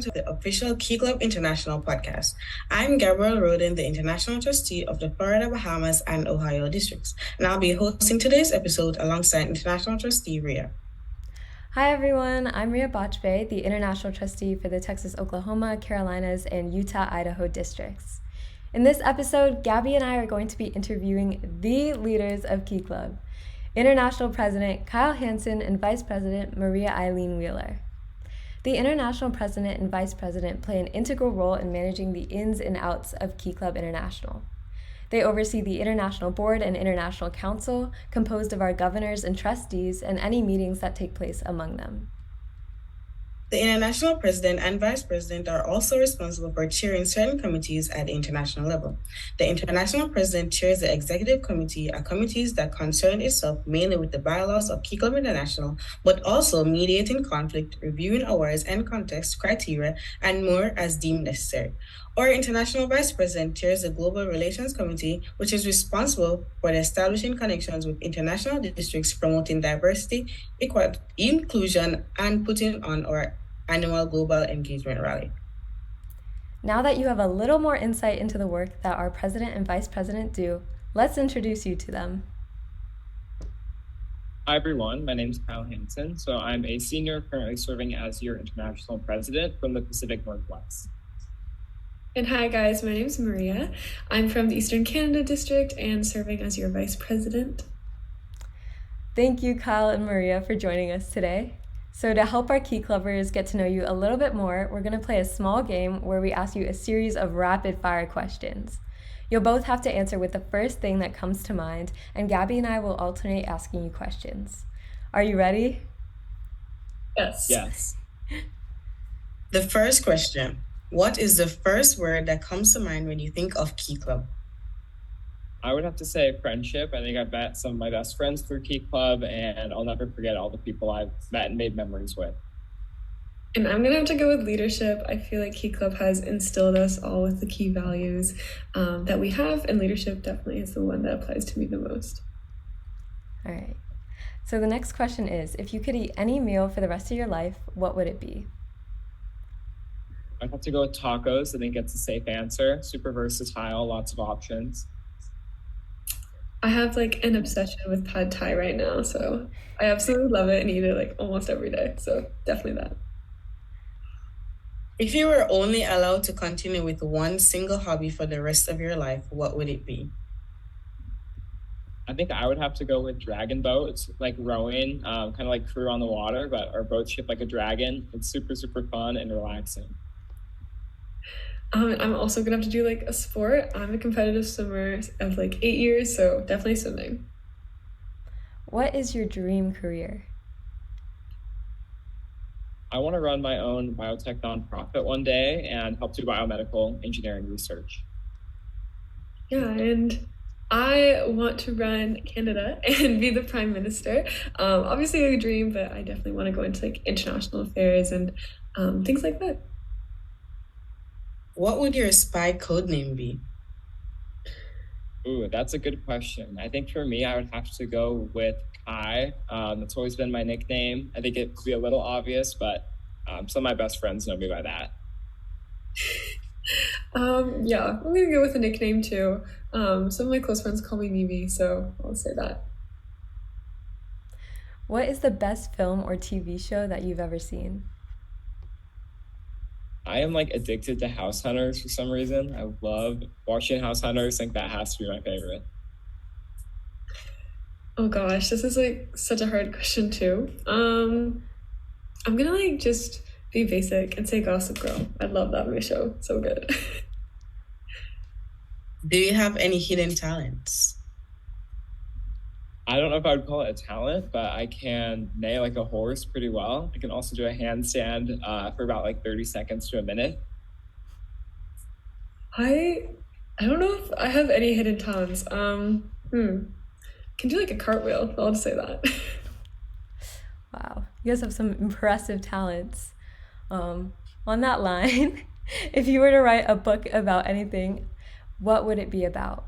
to the official Key Club International podcast. I'm Gabrielle Roden, the International Trustee of the Florida, Bahamas, and Ohio districts, and I'll be hosting today's episode alongside International Trustee Ria. Hi everyone, I'm Ria Botchbay, the International Trustee for the Texas, Oklahoma, Carolinas, and Utah, Idaho districts. In this episode, Gabby and I are going to be interviewing the leaders of Key Club, International President Kyle Hansen and Vice President Maria Eileen Wheeler. The International President and Vice President play an integral role in managing the ins and outs of Key Club International. They oversee the International Board and International Council, composed of our governors and trustees, and any meetings that take place among them. The International President and Vice President are also responsible for chairing certain committees at the international level. The International President chairs the Executive Committee, a committee that concern itself mainly with the bylaws of Key Club International, but also mediating conflict, reviewing awards and context criteria, and more as deemed necessary. Our International Vice President chairs the Global Relations Committee, which is responsible for establishing connections with international districts, promoting diversity, equality, inclusion, and putting on our annual Global Engagement Rally. Now that you have a little more insight into the work that our President and Vice President do, let's introduce you to them. Hi everyone, my name is Kyle Hansen. So I'm a senior currently serving as your International President from the Pacific Northwest. And hi guys, my name is Maria. I'm from the Eastern Canada District and serving as your Vice President. Thank you, Kyle and Maria, for joining us today. So to help our Key Clubbers get to know you a little bit more, we're going to play a small game where we ask you a series of rapid fire questions. You'll both have to answer with the first thing that comes to mind, and Gabby and I will alternate asking you questions. Are you ready? Yes. The first question. What is the first word that comes to mind when you think of Key Club? I would have to say friendship. I think I've met some of my best friends through Key Club, and I'll never forget all the people I've met and made memories with. And I'm gonna have to go with leadership. I feel like Key Club has instilled us all with the key values that we have, and leadership definitely is the one that applies to me the most. All right. So the next question is, if you could eat any meal for the rest of your life, what would it be? I'd have to go with tacos. I think it's a safe answer. Super versatile, lots of options. I have like an obsession with pad thai right now, so I absolutely love it and eat it like almost every day. So definitely that. If you were only allowed to continue with one single hobby for the rest of your life, what would it be? I think I would have to go with dragon boats, like rowing, kind of like crew on the water, but our boat's shaped like a dragon. It's super, super fun and relaxing. I'm also gonna have to do like a sport. I'm a competitive swimmer of like 8 years, so definitely swimming. What is your dream career? I want to run my own biotech nonprofit one day and help do biomedical engineering research. Yeah, and I want to run Canada and be the Prime Minister. Obviously a dream, but I definitely want to go into like international affairs and things like that. What would your spy code name be? Ooh, that's a good question. I think for me, I would have to go with Kai. That's always been my nickname. I think it could be a little obvious, but some of my best friends know me by that. Yeah, I'm gonna go with a nickname too. Some of my close friends call me Mimi, so I'll say that. What is the best film or TV show that you've ever seen? I am like addicted to House Hunters for some reason. I love watching House Hunters. I think that has to be my favorite. Oh gosh, this is like such a hard question too. I'm gonna like just be basic and say Gossip Girl. I love that movie show. So good. Do you have any hidden talents? I don't know if I would call it a talent, but I can neigh like a horse pretty well. I can also do a handstand for about like 30 seconds to a minute. I don't know if I have any hidden talents. Can do like a cartwheel. I'll just say that. Wow, you guys have some impressive talents. On that line, if you were to write a book about anything, what would it be about?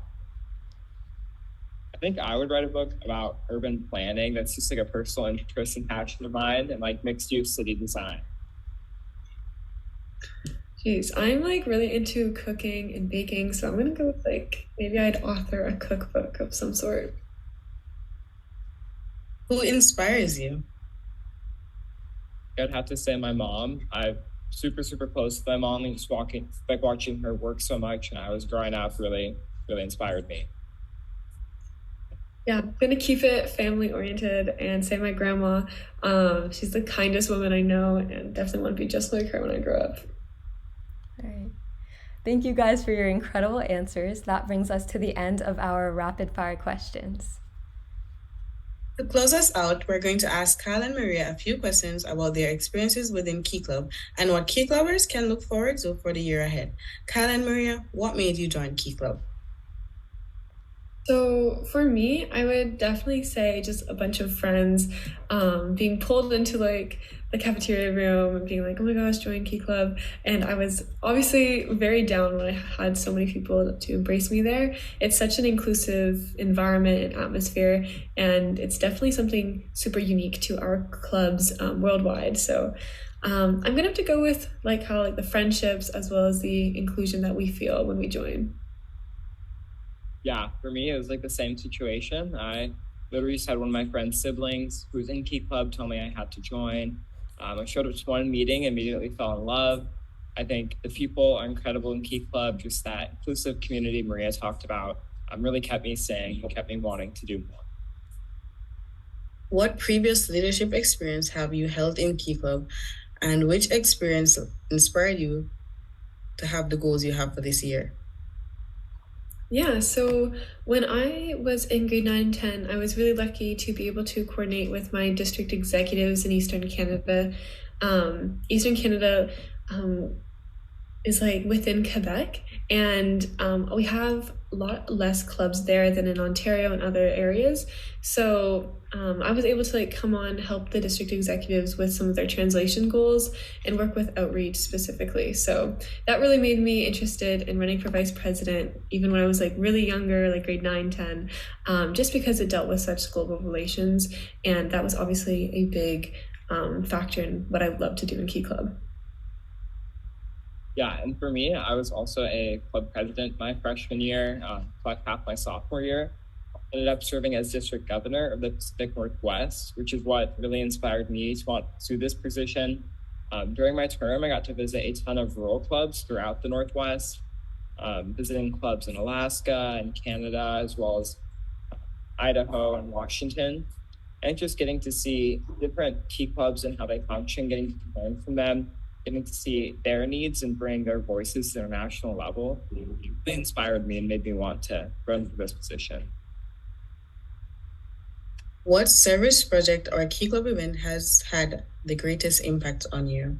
I think I would write a book about urban planning. That's just like a personal interest and passion of mine, and like mixed use city design. Geez, I'm like really into cooking and baking, so I'm gonna go with like maybe I'd author a cookbook of some sort. Who inspires you? I'd have to say my mom. I'm super close to my mom, and just watching her work so much, and I was growing up really inspired me. Yeah, I'm gonna keep it family oriented and say my grandma. She's the kindest woman I know, and definitely want to be just like her when I grow up. All right. Thank you guys for your incredible answers. That brings us to the end of our rapid fire questions. To close us out, we're going to ask Kyle and Maria a few questions about their experiences within Key Club and what Key Clubbers can look forward to for the year ahead. Kyle and Maria, what made you join Key Club? So for me, I would definitely say just a bunch of friends being pulled into like the cafeteria room and being like, oh my gosh, join Key Club. And I was obviously very down when I had so many people to embrace me there. It's such an inclusive environment and atmosphere, and it's definitely something super unique to our clubs worldwide. So I'm gonna have to go with like how like the friendships as well as the inclusion that we feel when we join. Yeah, for me, it was like the same situation. I literally just had one of my friend's siblings who was in Key Club tell me I had to join. I showed up to one meeting, immediately fell in love. I think the people are incredible in Key Club. Just that inclusive community Maria talked about really kept me staying, kept me wanting to do more. What previous leadership experience have you held in Key Club, and which experience inspired you to have the goals you have for this year? Yeah, so when I was in grade 9 and 10, I was really lucky to be able to coordinate with my district executives in Eastern Canada. Eastern Canada is like within Quebec, and we have a lot less clubs there than in Ontario and other areas. So I was able to like come on, help the district executives with some of their translation goals and work with outreach specifically. So that really made me interested in running for vice president, even when I was like really younger, like grade 9, 10, just because it dealt with such global relations. And that was obviously a big factor in what I would love to do in Key Club. Yeah, and for me, I was also a club president my freshman year, like half my sophomore year. Ended up serving as district governor of the Pacific Northwest, which is what really inspired me to want to pursue this position. During my term, I got to visit a ton of rural clubs throughout the Northwest, visiting clubs in Alaska and Canada, as well as Idaho and Washington, and just getting to see different key clubs and how they function, getting to learn from them, getting to see their needs and bring their voices to their national level. It inspired me and made me want to run for this position. What service project or Key Club event has had the greatest impact on you?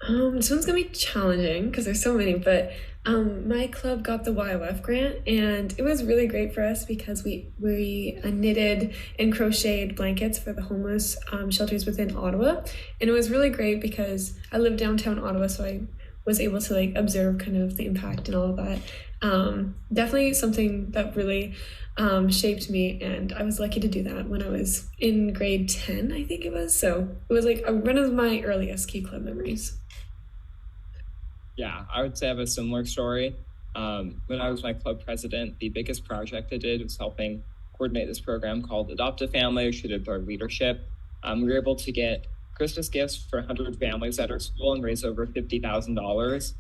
This one's gonna be challenging because there's so many, but my club got the YOF grant, and it was really great for us because we knitted and crocheted blankets for the homeless shelters within Ottawa, and it was really great because I live downtown Ottawa, so I was able to like observe kind of the impact and all of that. Definitely something that really shaped me, and I was lucky to do that when I was in grade 10, I think it was. So it was like one of my earliest Key Club memories. Yeah, I would say I have a similar story. When I was my club president, the biggest project I did was helping coordinate this program called Adopt a Family, which we did with our leadership. We were able to get Christmas gifts for 100 families at our school and raise over $50,000.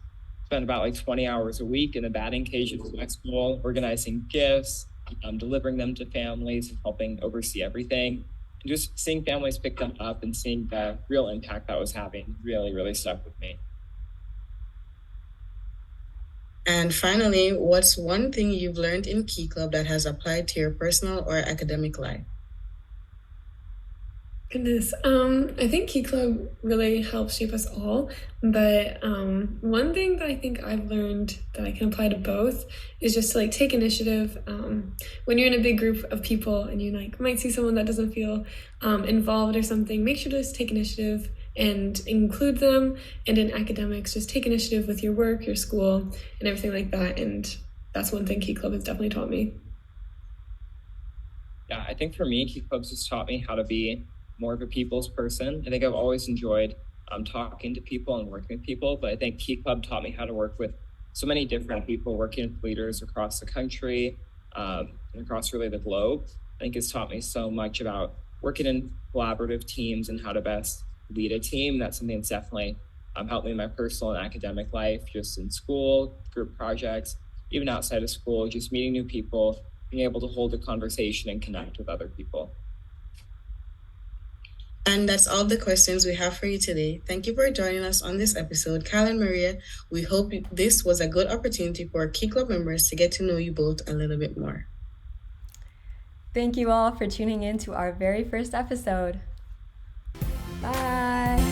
Spent about like 20 hours a week in the batting cages at my school, organizing gifts, delivering them to families, and helping oversee everything. And just seeing families pick them up and seeing the real impact that was having really stuck with me. And finally, what's one thing you've learned in Key Club that has applied to your personal or academic life? Goodness, I think Key Club really helps shape us all, but one thing that I think I've learned that I can apply to both is just to like take initiative. When you're in a big group of people and you like might see someone that doesn't feel involved or something, make sure to just take initiative and include them. And in academics, just take initiative with your work, your school, and everything like that. And that's one thing Key Club has definitely taught me. Yeah, I think for me, Key Clubs just taught me how to be more of a people's person. I think I've always enjoyed talking to people and working with people. But I think Key Club taught me how to work with so many different people, working with leaders across the country and across really the globe. I think it's taught me so much about working in collaborative teams and how to best lead a team. That's something that's definitely helped me in my personal and academic life, just in school, group projects, even outside of school, just meeting new people, being able to hold a conversation and connect with other people. And that's all the questions we have for you today. Thank you for joining us on this episode. Kyle and Maria, we hope this was a good opportunity for our Key Club members to get to know you both a little bit more. Thank you all for tuning in to our very first episode. Bye.